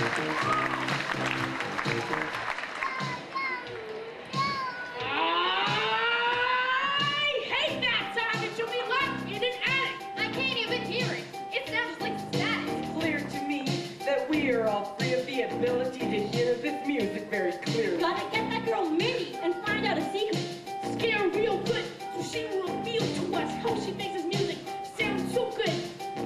I hate that sound. It should be left in an attic. I can't even hear it. It sounds like static. It's clear to me that we are all free of the ability to hear this music very clearly. Gotta get that girl Mindy and find out a secret. Scare her real good so she will reveal to us how she makes this music sound so good.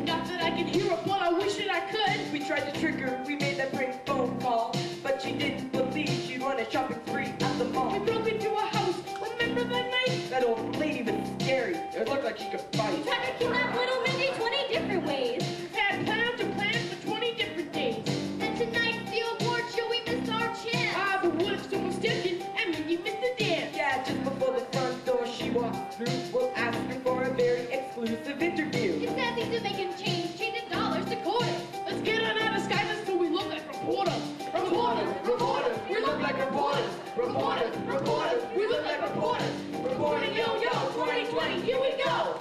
Not that I can hear it, but I wish that I could. We tried to trick her, we made that prank phone call, but she didn't believe she'd run a shopping spree at the mall. We broke into a house. Remember that night? That old lady was scary. It looked like she could fight. Tried to kidnap little Mindy 20 different ways. We've had plans and plans for 20 different days. And tonight's the award show, we missed our chance. Ah, but what if someone's tempted and Mindy missed the dance? Yeah, just before the front door she walks through, we'll ask her for a very exclusive interview. It says he's making change the dollars to quarters. Let's get on our disguises so we look like reporters. Reporters, Reporters, we look like reporters. Reporters, reporters, we look like reporters. Reporting Yo-Yo 2020, here we go.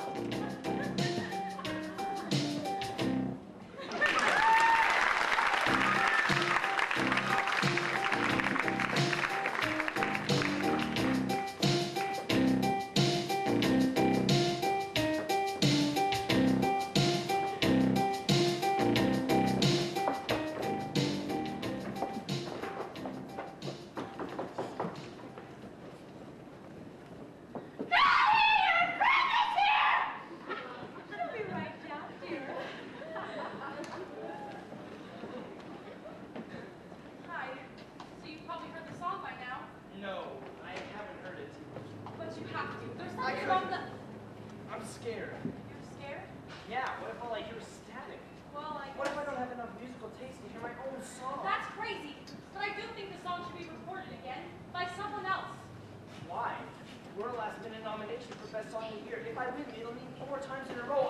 We're a last-minute nomination for Best Song of the Year. If I win, it'll mean 4 times in a row